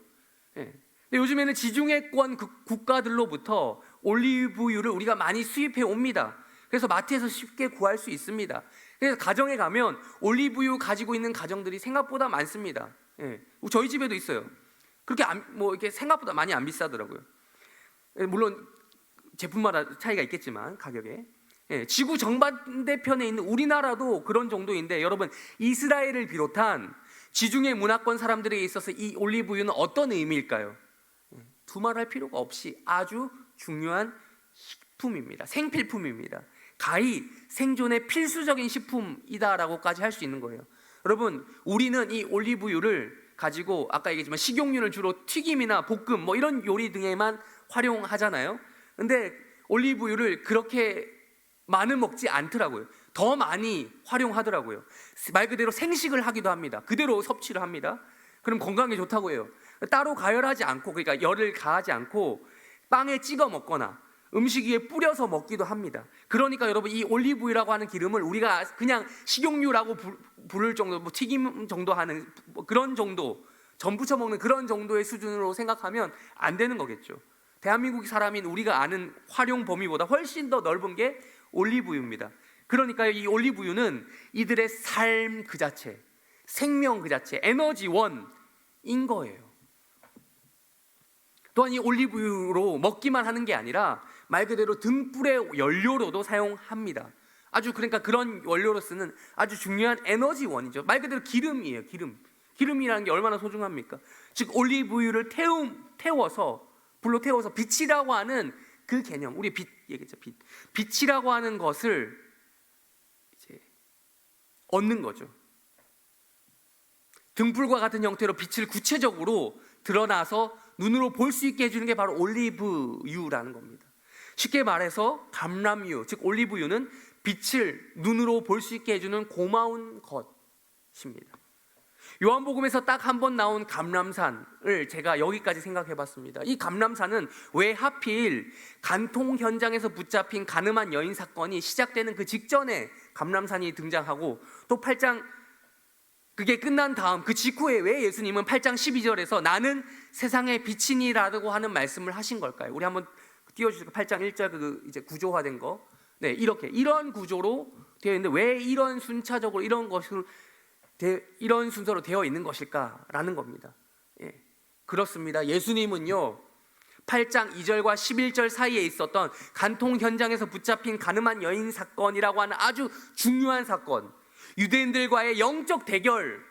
근데 요즘에는 지중해권 국가들로부터 올리브유를 우리가 많이 수입해 옵니다. 그래서 마트에서 쉽게 구할 수 있습니다. 그래서 가정에 가면 올리브유 가지고 있는 가정들이 생각보다 많습니다. 저희 집에도 있어요. 그렇게 이렇게 생각보다 많이 안 비싸더라고요. 물론 제품마다 차이가 있겠지만 가격에. 지구 정반대편에 있는 우리나라도 그런 정도인데, 여러분 이스라엘을 비롯한 지중해 문화권 사람들에게 있어서 이 올리브유는 어떤 의미일까요? 두말할 필요가 없이 아주 중요한 식품입니다. 생필품입니다. 가히 생존의 필수적인 식품이다라고까지 할 수 있는 거예요. 여러분, 우리는 이 올리브유를 가지고 아까 얘기했지만 식용유를 주로 튀김이나 볶음 이런 요리 등에만 활용하잖아요. 근데 올리브유를 그렇게 많이 먹지 않더라고요. 더 많이 활용하더라고요. 말 그대로 생식을 하기도 합니다. 그대로 섭취를 합니다. 그럼 건강에 좋다고 해요. 따로 가열하지 않고, 그러니까 열을 가하지 않고 빵에 찍어 먹거나 음식 위에 뿌려서 먹기도 합니다. 그러니까 여러분, 이 올리브유라고 하는 기름을 우리가 그냥 식용유라고 부를 정도, 튀김 정도 하는 그런 정도, 전 부쳐 먹는 그런 정도의 수준으로 생각하면 안 되는 거겠죠. 대한민국 사람인 우리가 아는 활용 범위보다 훨씬 더 넓은 게 올리브유입니다. 그러니까 이 올리브유는 이들의 삶 그 자체, 생명 그 자체, 에너지원인 거예요. 또한 이 올리브유로 먹기만 하는 게 아니라 말 그대로 등불의 연료로도 사용합니다. 그러니까 그런 원료로 쓰는 아주 중요한 에너지원이죠. 말 그대로 기름이에요. 기름이라는 게 얼마나 소중합니까? 즉 올리브유를 불로 태워서 빛이라고 하는 그 개념, 우리 빛 얘기했죠. 빛이라고 하는 것을 이제 얻는 거죠. 등불과 같은 형태로 빛을 구체적으로 드러나서 눈으로 볼 수 있게 해주는 게 바로 올리브유라는 겁니다. 쉽게 말해서 감람유, 즉 올리브유는 빛을 눈으로 볼 수 있게 해주는 고마운 것입니다. 요한복음에서 딱 한 번 나온 감람산을 제가 여기까지 생각해 봤습니다. 이 감람산은 왜 하필 간통 현장에서 붙잡힌 가늠한 여인 사건이 시작되는 그 직전에 감람산이 등장하고, 또 8장 그게 끝난 다음 그 직후에 왜 예수님은 8장 12절에서 나는 세상의 빛이니라고 하는 말씀을 하신 걸까요? 우리 한번 띄워주시고 8장 1절 그 이제 구조화된 거. 네, 이런 구조로 되어 있는데 왜 이런 순차적으로 이런 순서로 되어 있는 것일까라는 겁니다. 예, 그렇습니다. 예수님은요 8장 2절과 11절 사이에 있었던 간통 현장에서 붙잡힌 가늠한 여인 사건이라고 하는 아주 중요한 사건, 유대인들과의 영적 대결을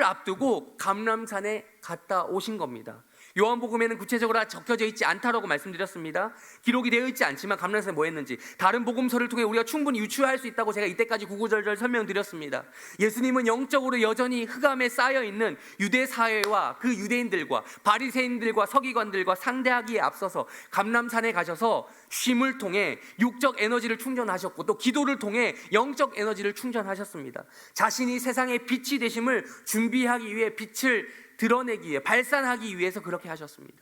앞두고 감람산에 갔다 오신 겁니다. 요한복음에는 구체적으로 적혀져 있지 않다라고 말씀드렸습니다. 기록이 되어 있지 않지만 감람산에 뭐 했는지 다른 복음서를 통해 우리가 충분히 유추할 수 있다고 제가 이때까지 구구절절 설명드렸습니다. 예수님은 영적으로 여전히 흑암에 쌓여있는 유대 사회와 그 유대인들과 바리새인들과 서기관들과 상대하기에 앞서서 감람산에 가셔서 쉼을 통해 육적 에너지를 충전하셨고 또 기도를 통해 영적 에너지를 충전하셨습니다. 자신이 세상의 빛이 되심을 준비하기 위해 빛을 드러내기 위해, 발산하기 위해서 그렇게 하셨습니다.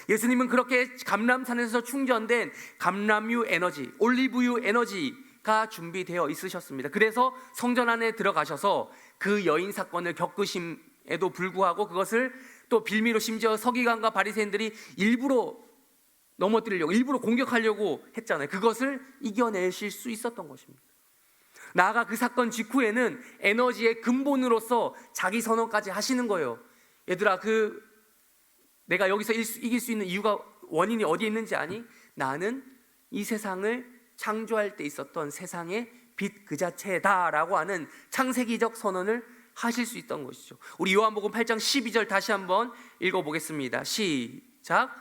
예수님은 그렇게 감람산에서 충전된 감람유 에너지, 올리브유 에너지가 준비되어 있으셨습니다. 그래서 성전 안에 들어가셔서 그 여인 사건을 겪으심에도 불구하고 그것을 또 빌미로 심지어 서기관과 바리새인들이 일부러 넘어뜨리려고, 일부러 공격하려고 했잖아요. 그것을 이겨내실 수 있었던 것입니다. 나아가 그 사건 직후에는 에너지의 근본으로서 자기 선언까지 하시는 거예요. 얘들아, 내가 여기서 이길 수 있는 이유가, 원인이 어디에 있는지 아니? 나는 이 세상을 창조할 때 있었던 세상의 빛 그 자체다라고 하는 창세기적 선언을 하실 수 있던 것이죠. 우리 요한복음 8장 12절 다시 한번 읽어보겠습니다. 시작.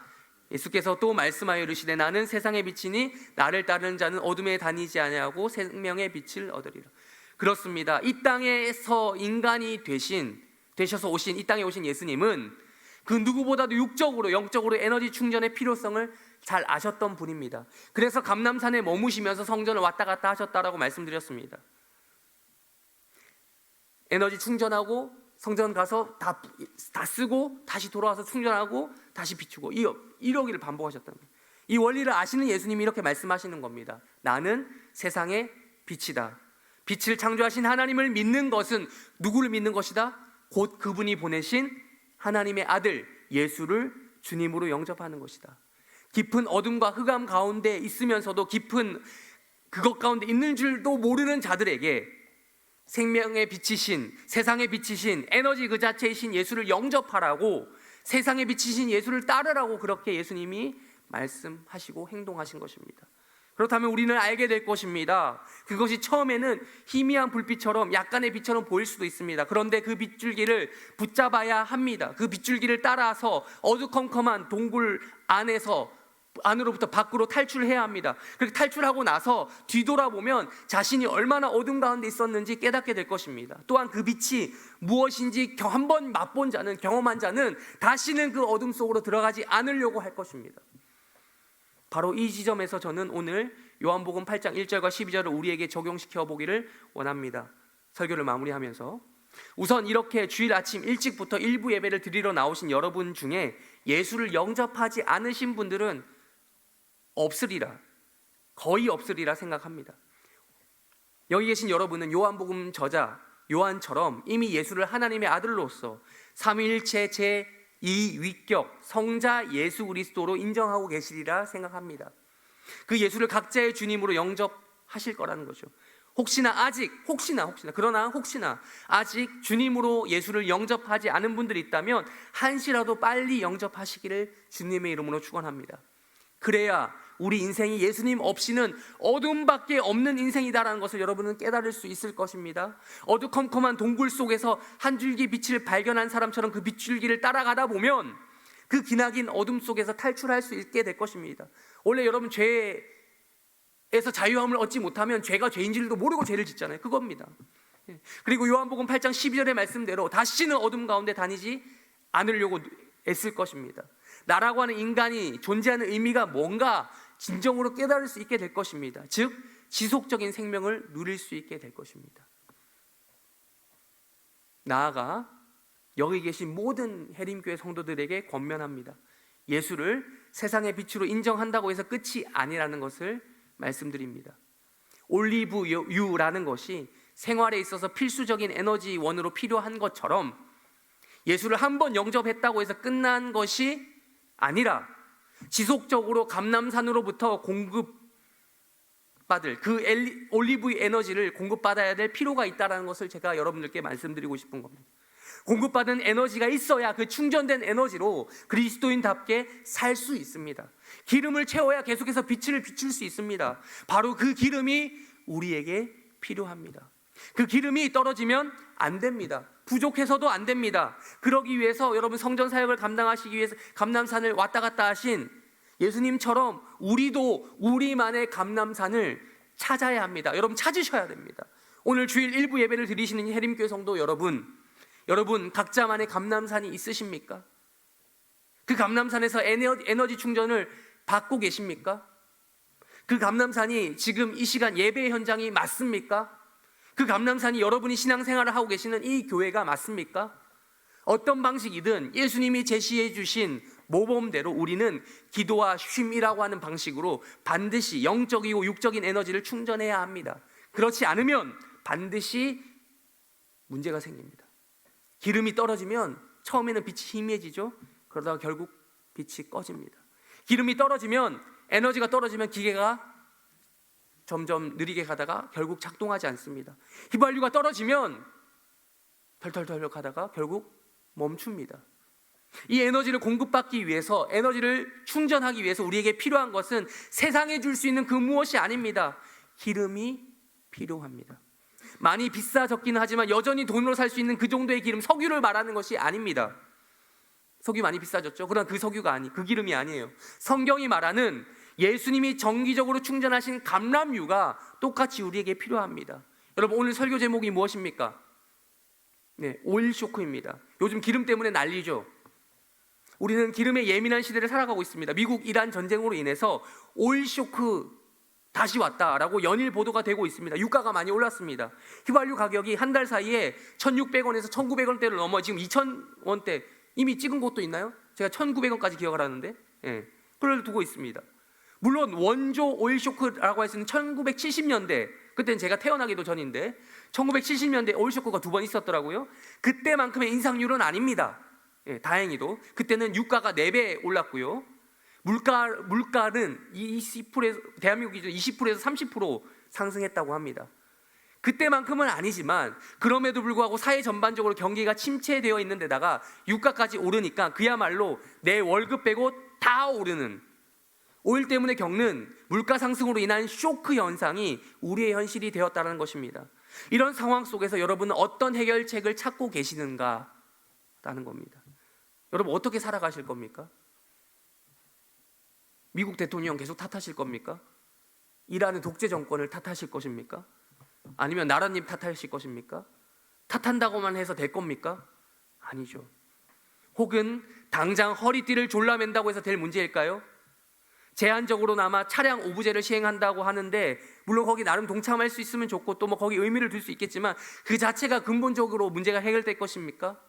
예수께서 또 말씀하여 이르시되 나는 세상의 빛이니 나를 따르는 자는 어둠에 다니지 아니하고 생명의 빛을 얻으리라. 그렇습니다. 이 땅에서 인간이 되셔서 오신, 이 땅에 오신 예수님은 그 누구보다도 육적으로 영적으로 에너지 충전의 필요성을 잘 아셨던 분입니다. 그래서 감람산에 머무시면서 성전을 왔다 갔다 하셨다라고 말씀드렸습니다. 에너지 충전하고 성전 가서 다 쓰고 다시 돌아와서 충전하고 다시 비추고 이러기를 반복하셨다는 거예요. 이 원리를 아시는 예수님이 이렇게 말씀하시는 겁니다. 나는 세상의 빛이다. 빛을 창조하신 하나님을 믿는 것은 누구를 믿는 것이다? 곧 그분이 보내신 하나님의 아들 예수를 주님으로 영접하는 것이다. 깊은 어둠과 흑암 가운데 있으면서도 깊은 그것 가운데 있는 줄도 모르는 자들에게 생명의 빛이신, 세상의 빛이신, 에너지 그 자체이신 예수를 영접하라고, 세상의 빛이신 예수를 따르라고 그렇게 예수님이 말씀하시고 행동하신 것입니다. 그렇다면 우리는 알게 될 것입니다. 그것이 처음에는 희미한 불빛처럼, 약간의 빛처럼 보일 수도 있습니다. 그런데 그 빗줄기를 붙잡아야 합니다. 그 빗줄기를 따라서 어두컴컴한 동굴 안으로부터 밖으로 탈출해야 합니다. 그렇게 탈출하고 나서 뒤돌아보면 자신이 얼마나 어둠 가운데 있었는지 깨닫게 될 것입니다. 또한 그 빛이 무엇인지 한번 맛본 자는, 경험한 자는 다시는 그 어둠 속으로 들어가지 않으려고 할 것입니다. 바로 이 지점에서 저는 오늘 요한복음 8장 1절과 12절을 우리에게 적용시켜 보기를 원합니다. 설교를 마무리하면서 우선 이렇게 주일 아침 일찍부터 일부 예배를 드리러 나오신 여러분 중에 예수를 영접하지 않으신 분들은 거의 없으리라 생각합니다. 여기 계신 여러분은 요한복음 저자 요한처럼 이미 예수를 하나님의 아들로서 삼위일체 제2위격 성자 예수 그리스도로 인정하고 계시리라 생각합니다. 그 예수를 각자의 주님으로 영접하실 거라는 거죠. 혹시나 아직 주님으로 예수를 영접하지 않은 분들이 있다면 한시라도 빨리 영접하시기를 주님의 이름으로 축원합니다. 그래야 우리 인생이 예수님 없이는 어둠밖에 없는 인생이다라는 것을 여러분은 깨달을 수 있을 것입니다. 어두컴컴한 동굴 속에서 한 줄기 빛을 발견한 사람처럼 그 빛줄기를 따라가다 보면 그 기나긴 어둠 속에서 탈출할 수 있게 될 것입니다. 원래 여러분 죄에서 자유함을 얻지 못하면 죄가 죄인지도 모르고 죄를 짓잖아요. 그겁니다. 그리고 요한복음 8장 12절의 말씀대로 다시는 어둠 가운데 다니지 않으려고 애쓸 것입니다. 나라고 하는 인간이 존재하는 의미가 뭔가 진정으로 깨달을 수 있게 될 것입니다. 즉 지속적인 생명을 누릴 수 있게 될 것입니다. 나아가 여기 계신 모든 해림교회 성도들에게 권면합니다. 예수를 세상의 빛으로 인정한다고 해서 끝이 아니라는 것을 말씀드립니다. 올리브유라는 것이 생활에 있어서 필수적인 에너지원으로 필요한 것처럼 예수를 한번 영접했다고 해서 끝난 것이 아니라 지속적으로 감람산으로부터 공급받을 그 올리브 에너지를 공급받아야 될 필요가 있다는 것을 제가 여러분들께 말씀드리고 싶은 겁니다. 공급받은 에너지가 있어야 그 충전된 에너지로 그리스도인답게 살 수 있습니다. 기름을 채워야 계속해서 빛을 비출 수 있습니다. 바로 그 기름이 우리에게 필요합니다. 그 기름이 떨어지면 안 됩니다. 부족해서도 안 됩니다. 그러기 위해서 여러분 성전 사역을 감당하시기 위해서 감람산을 왔다 갔다 하신 예수님처럼 우리도 우리만의 감람산을 찾아야 합니다. 여러분 찾으셔야 됩니다. 오늘 주일 일부 예배를 드리시는 해림교회 성도 여러분 각자만의 감람산이 있으십니까? 그 감람산에서 에너지 충전을 받고 계십니까? 그 감람산이 지금 이 시간 예배 현장이 맞습니까? 그 감람산이 여러분이 신앙생활을 하고 계시는 이 교회가 맞습니까? 어떤 방식이든 예수님이 제시해 주신 모범대로 우리는 기도와 쉼이라고 하는 방식으로 반드시 영적이고 육적인 에너지를 충전해야 합니다. 그렇지 않으면 반드시 문제가 생깁니다. 기름이 떨어지면 처음에는 빛이 희미해지죠. 그러다가 결국 빛이 꺼집니다. 기름이 떨어지면, 에너지가 떨어지면 기계가 점점 느리게 가다가 결국 작동하지 않습니다. 휘발유가 떨어지면 덜덜덜 가다가 결국 멈춥니다. 이 에너지를 공급받기 위해서, 에너지를 충전하기 위해서 우리에게 필요한 것은 세상에 줄 수 있는 그 무엇이 아닙니다. 기름이 필요합니다. 많이 비싸졌기는 하지만 여전히 돈으로 살 수 있는 그 정도의 기름, 석유를 말하는 것이 아닙니다. 석유 많이 비싸졌죠? 그러나 그 석유가 그 기름이 아니에요. 성경이 말하는 예수님이 정기적으로 충전하신 감람유가 똑같이 우리에게 필요합니다. 여러분 오늘 설교 제목이 무엇입니까? 네, 오일 쇼크입니다. 요즘 기름 때문에 난리죠. 우리는 기름에 예민한 시대를 살아가고 있습니다. 미국 이란 전쟁으로 인해서 오일 쇼크 다시 왔다라고 연일 보도가 되고 있습니다. 유가가 많이 올랐습니다. 휘발유 가격이 한 달 사이에 1,600원에서 1,900원대를 넘어 지금 2,000원대 이미 찍은 곳도 있나요? 제가 1,900원까지 기억을 하는데, 그걸 두고 있습니다. 물론 원조 오일 쇼크라고 할 수 있는 1970년대, 그때는 제가 태어나기도 전인데 1970년대 오일 쇼크가 2번 있었더라고요. 그때만큼의 인상률은 아닙니다. 다행히도 그때는 유가가 4배 올랐고요. 물가는 20%에서, 대한민국 기준 20%에서 30% 상승했다고 합니다. 그때만큼은 아니지만 그럼에도 불구하고 사회 전반적으로 경기가 침체되어 있는 데다가 유가까지 오르니까 그야말로 내 월급 빼고 다 오르는, 오일 때문에 겪는 물가 상승으로 인한 쇼크 현상이 우리의 현실이 되었다는 것입니다. 이런 상황 속에서 여러분은 어떤 해결책을 찾고 계시는가라는 겁니다. 여러분 어떻게 살아가실 겁니까? 미국 대통령 계속 탓하실 겁니까? 이란의 독재 정권을 탓하실 것입니까? 아니면 나라님 탓하실 것입니까? 탓한다고만 해서 될 겁니까? 아니죠. 혹은 당장 허리띠를 졸라맨다고 해서 될 문제일까요? 제한적으로나마 차량 오부제를 시행한다고 하는데 물론 거기 나름 동참할 수 있으면 좋고 또 뭐 거기 의미를 둘 수 있겠지만 그 자체가 근본적으로 문제가 해결될 것입니까?